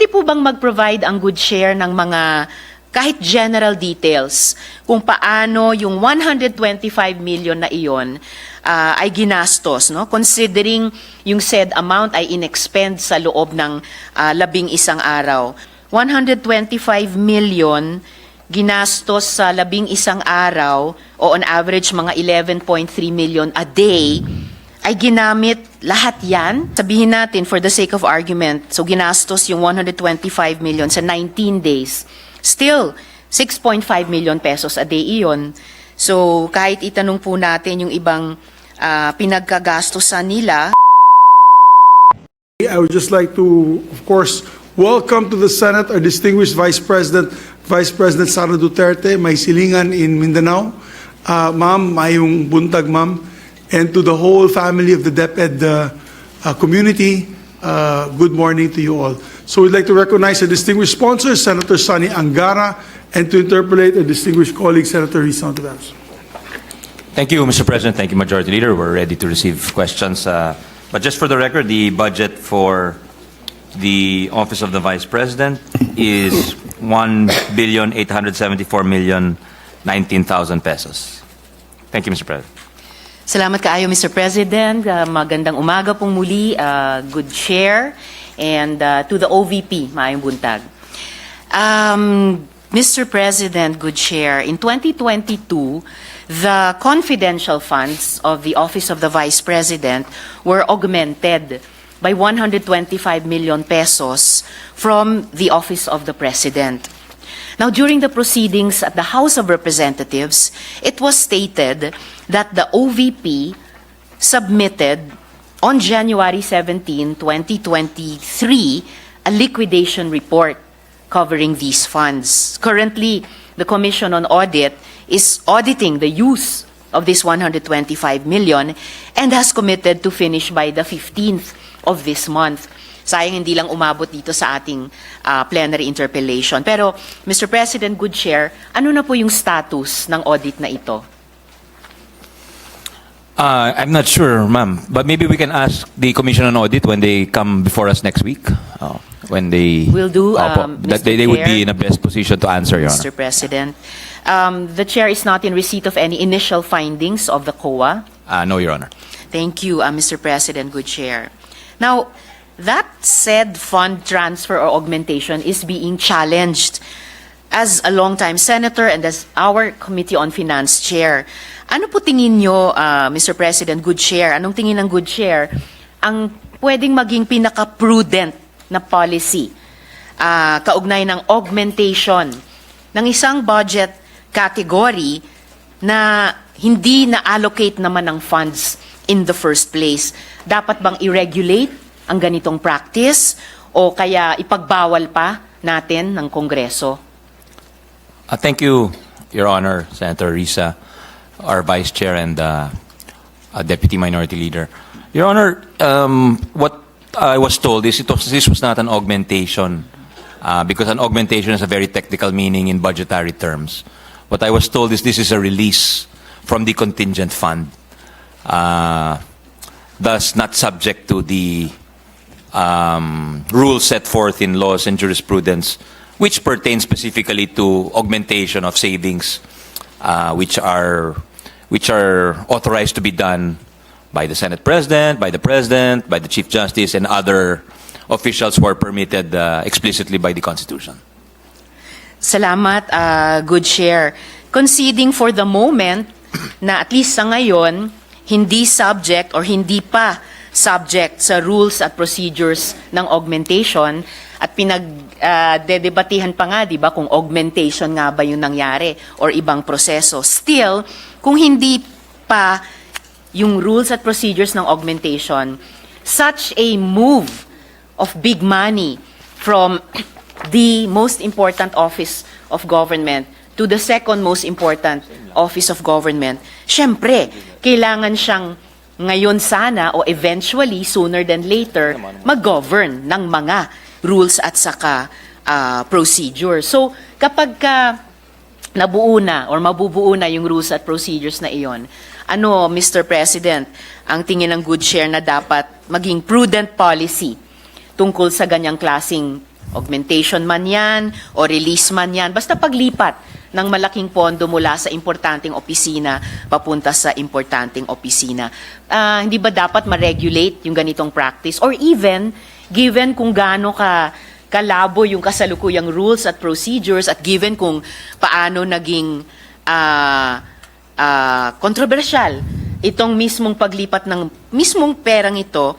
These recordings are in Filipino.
po bang mag-provide ang good share ng mga kahit general details kung paano yung 125 million na iyon ay ginastos, no? Considering yung said amount ay inexpend sa loob ng 11 araw. 125 million ginastos sa 11 araw o on average mga 11.3 million a day ay ginamit lahat yan. Sabihin natin for the sake of argument, so ginastos yung 125 million sa 19 days. Still, 6.5 million pesos a day iyon. So kahit itanong po natin yung ibang pinagkagastosan nila. I would just like to, of course, welcome to the Senate our distinguished Vice President Sara Duterte, may silingan in Mindanao. Ma'am, mayong buntag, ma'am. And to the whole family of the DepEd community, good morning to you all. So we'd like to recognize our distinguished sponsor, Senator Sonny Angara, and to interpolate our distinguished colleague, Senator Risa Ontiveros. Thank you, Mr. President. Thank you, Majority Leader. We're ready to receive questions. But just for the record, the budget for the Office of the Vice President is 1,874,019,000 pesos. Thank you, Mr. President. Salamat kaayo, Mr. President. Magandang umaga pong muli, good share, and to the OVP, maayong buntag. Mr. President, good share, in 2022, the confidential funds of the Office of the Vice President were augmented by 125 million pesos from the Office of the President. Now, during the proceedings at the House of Representatives, it was stated that the OVP submitted on January 17, 2023, a liquidation report covering these funds. Currently, the Commission on Audit is auditing the use of this 125 million and has committed to finish by the 15th of this month. Sayang hindi lang umabot dito sa ating plenary interpellation. Pero, Mr. President, good share, ano na po yung status ng audit na ito? I'm not sure, ma'am. But maybe we can ask the Commission on Audit when they come before us next week. When they Will do, that Mr. they would Chair. be in a best position to answer, Your Mr. Honor. President, the Chair is not in receipt of any initial findings of the COA. No, Your Honor. Thank you, Mr. President, good chair. Now, that said fund transfer or augmentation is being challenged. As a longtime senator and as our Committee on Finance Chair, ano po tingin nyo, Mr. President, good chair, anong tingin ng good chair, ang pwedeng maging pinaka-prudent na policy kaugnay ng augmentation ng isang budget category na hindi na-allocate naman ng funds in the first place? Dapat bang i-regulate ang ganitong practice o kaya ipagbawal pa natin ng Kongreso? Thank you, Your Honor, Senator Risa, our Vice Chair and Deputy Minority Leader. Your Honor, what I was told is this was not an augmentation because an augmentation has a very technical meaning in budgetary terms. What I was told is this is a release from the contingent fund, thus not subject to the rules set forth in laws and jurisprudence, which pertain specifically to augmentation of savings, which are authorized to be done by the Senate President, by the Chief Justice, and other officials who are permitted explicitly by the Constitution. Salamat, good share. Conceding for the moment na at least sa ngayon, hindi subject or hindi pa subject sa rules at procedures ng augmentation at pinagdedebatihan pa nga, di ba, kung augmentation nga ba yung nangyari or ibang proseso. Still, kung hindi pa yung rules at procedures ng augmentation, such a move of big money from the most important office of government to the second most important office of government, syempre, kailangan siyang ngayon sana o eventually, sooner than later, mag-govern ng mga rules at saka procedure. So, kapag nabuo na or mabubuo na yung rules at procedures na iyon, ano, Mr. President, ang tingin ng good share na dapat maging prudent policy tungkol sa ganyang klasing augmentation man yan o release man yan, basta paglipat ng malaking pondo mula sa importanteng opisina papunta sa importanteng opisina. Hindi ba dapat ma-regulate yung ganitong practice? Or even, given kung gaano kalabo yung kasalukuyang rules at procedures at given kung paano naging kontrobersyal itong mismong paglipat ng mismong perang ito,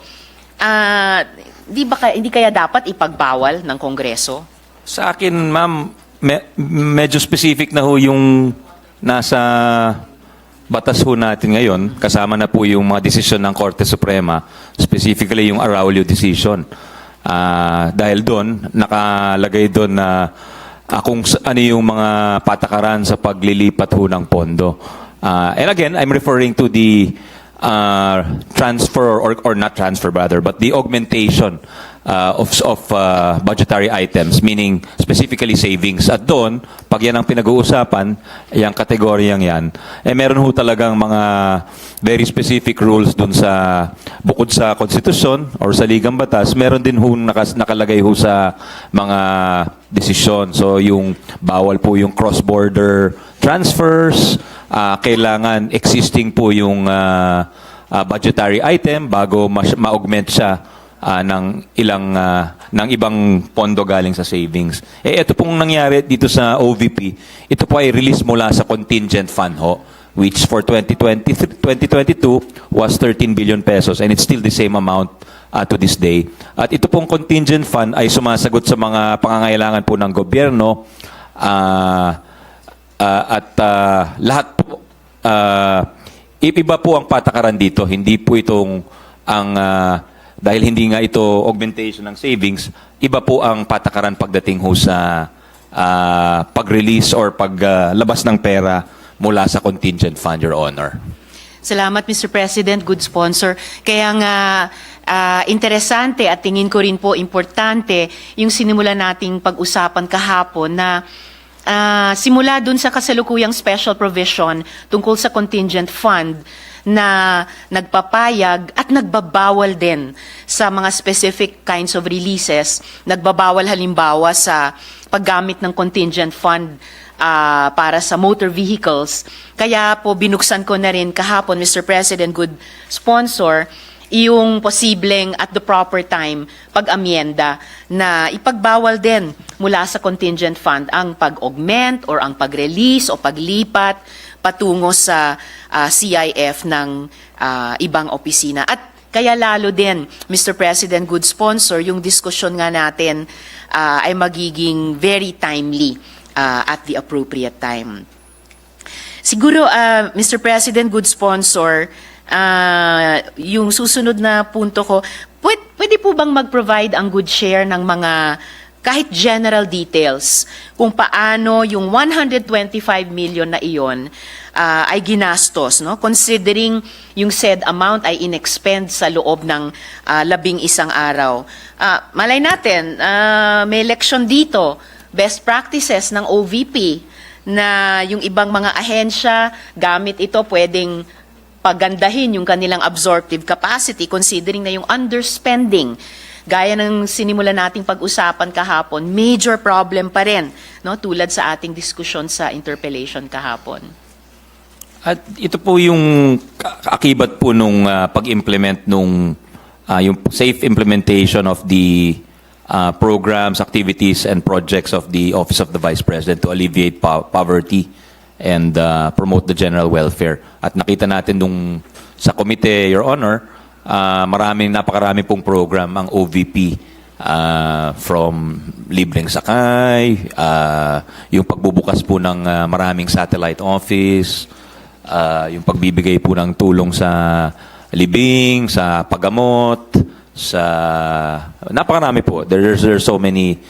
hindi kaya dapat ipagbawal ng Kongreso? Sa akin, ma'am, medyo specific na ho yung nasa batas ho natin ngayon. Kasama na po yung mga desisyon ng Korte Suprema, specifically yung Araulio decision. Dahil doon, nakalagay doon na kung ano yung mga patakaran sa paglilipat ho ng pondo. And again, I'm referring to the transfer or not transfer rather, but the augmentation of budgetary items, meaning specifically savings. At doon, pag yan ang pinag-uusapan, yung kategoryang yan, meron ho talagang mga very specific rules doon sa, bukod sa konstitusyon or sa ligang batas, meron din ho nakalagay ho sa mga desisyon. So yung bawal po yung cross-border transfers, kailangan existing po yung budgetary item bago ma-augment siya ng ibang pondo galing sa savings. Ito pong nangyari dito sa OVP, ito po ay release mula sa contingent fund ho, which for 2022 was 13 billion pesos and it's still the same amount to this day. At ito pong contingent fund ay sumasagot sa mga pangangailangan po ng gobyerno lahat po, iba po ang patakaran dito. Hindi po itong dahil hindi nga ito augmentation ng savings, iba po ang patakaran pagdating ho sa pag-release or paglabas ng pera mula sa contingent fund, Your Honor. Salamat, Mr. President. Good sponsor. Kaya nga, interesante at tingin ko rin po importante yung sinimula nating pag-usapan kahapon na simula dun sa kasalukuyang special provision tungkol sa contingent fund na nagpapayag at nagbabawal din sa mga specific kinds of releases. Nagbabawal halimbawa sa paggamit ng contingent fund para sa motor vehicles. Kaya po binuksan ko na rin kahapon, Mr. President, good sponsor, yung posibleng at the proper time pag-amyenda na ipagbawal din mula sa contingent fund ang pag-augment or ang pag-release o paglipat patungo sa CIF ng ibang opisina. At kaya lalo din, Mr. President, good sponsor, yung diskusyon nga natin ay magiging very timely at the appropriate time. Siguro, Mr. President, good sponsor, yung susunod na punto ko, pwede po bang mag-provide ang good share ng mga kahit general details kung paano yung 125 million na iyon ay ginastos, no? Considering yung said amount ay inexpend sa loob ng 11 araw. Malay natin, may election dito, best practices ng OVP na yung ibang mga ahensya gamit ito pwedeng pagandahin yung kanilang absorptive capacity considering na yung underspending, gaya ng sinimula nating pag-usapan kahapon, major problem pa rin, no? Tulad sa ating diskusyon sa interpellation kahapon. At ito po yung akibat po nung pag-implement nung yung safe implementation of the programs, activities, and projects of the Office of the Vice President to alleviate poverty and promote the general welfare. At nakita natin nung sa komite, Your Honor, napakarami pong program ang OVP, from libreng sakay, yung pagbubukas po ng maraming satellite office, yung pagbibigay po ng tulong sa libing, sa paggamot, sa napakarami po. There's so many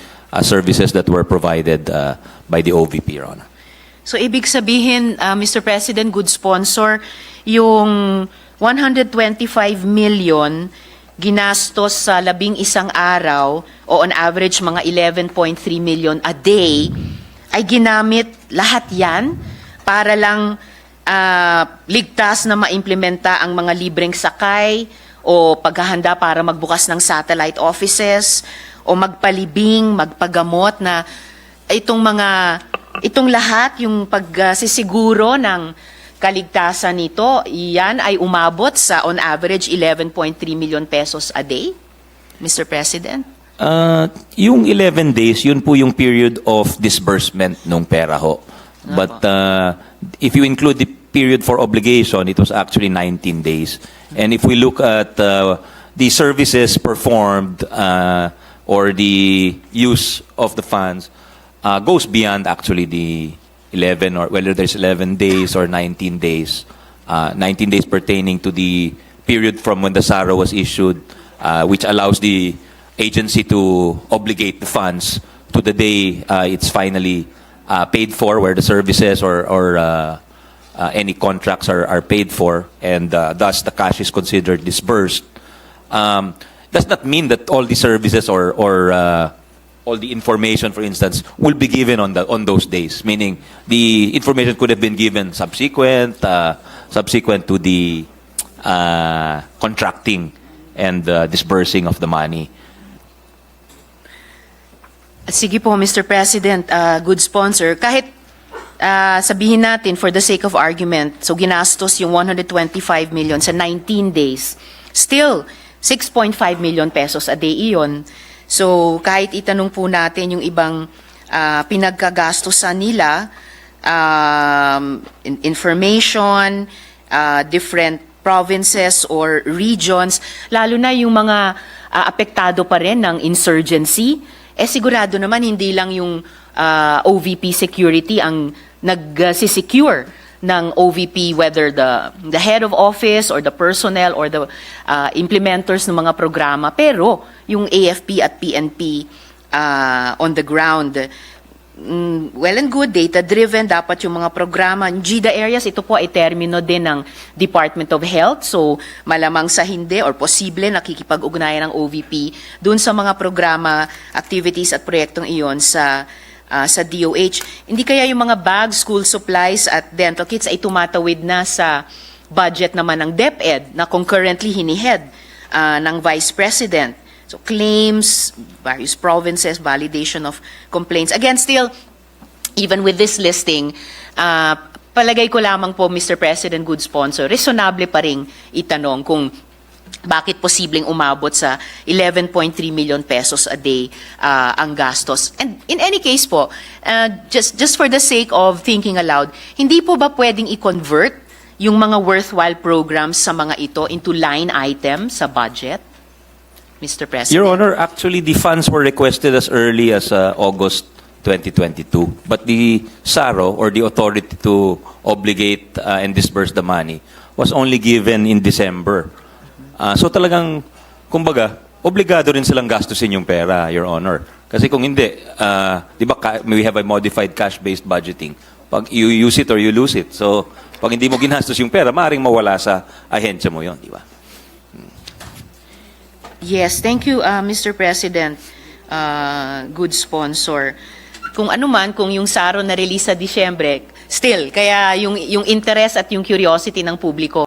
services that were provided by the OVP, Your Honor. So, ibig sabihin, Mr. President, good sponsor, yung 125 million ginastos sa 11 araw o on average mga 11.3 million a day ay ginamit lahat yan para lang ligtas na maimplementa ang mga libreng sakay o paghahanda para magbukas ng satellite offices o magpalibing, magpagamot na itong lahat, yung pagsisiguro ng kaligtasan nito, iyan ay umabot sa on average 11.3 million pesos a day, Mr. President? Yung 11 days, yun po yung period of disbursement nung pera ho. But if you include the period for obligation, it was actually 19 days. And if we look at the services performed or the use of the funds, goes beyond actually the 11, or whether there's 11 days or 19 days. 19 days pertaining to the period from when the SARO was issued, which allows the agency to obligate the funds to the day it's finally paid for, where the services or any contracts are paid for, and thus the cash is considered disbursed. Does not mean that all the services or all the information, for instance, will be given on those days. Meaning, the information could have been given subsequent to the contracting and disbursing of the money. Sige po, Mr. President, good sponsor. Kahit sabihin natin, for the sake of argument, so ginastos yung 125 million sa 19 days, still, 6.5 million pesos a day iyon. So, kahit itanong po natin yung ibang pinagkagastosan nila, information, different provinces or regions, lalo na yung mga apektado pa rin ng insurgency, sigurado naman hindi lang yung OVP security ang nag-secure ng OVP, whether the head of office or the personnel or the implementers ng mga programa, pero yung AFP at PNP on the ground, well and good, data-driven, dapat yung mga programa. Yung GIDA areas, ito po ay termino din ng Department of Health, so malamang sa hindi or posible nakikipag-ugnayan ng OVP dun sa mga programa, activities at proyektong iyon sa DOH. Hindi kaya yung mga bags, school supplies at dental kits ay tumatawid na sa budget naman ng DepEd na concurrently hinihead ng Vice President. So claims, various provinces, validation of complaints. Again, still, even with this listing, palagay ko lamang po, Mr. President, good sponsor, reasonable pa rin itanong kung bakit posibleng umabot sa 11.3 million pesos a day ang gastos. And in any case po, just for the sake of thinking aloud, hindi po ba pwedeng i-convert yung mga worthwhile programs sa mga ito into line items sa budget? Mr. President. Your Honor, actually the funds were requested as early as August 2022. But the SARO, or the authority to obligate and disburse the money, was only given in December. So talagang, kumbaga, obligado rin silang gastusin yung pera, Your Honor. Kasi kung hindi, di ba, we have a modified cash-based budgeting. Pag you use it or you lose it. So, pag hindi mo ginastos yung pera, maaaring mawala sa ahensya mo yon, di ba? Yes, thank you, Mr. President. Good sponsor. Kung ano man, kung yung SARO na release sa Disyembre, still, kaya yung interest at yung curiosity ng publiko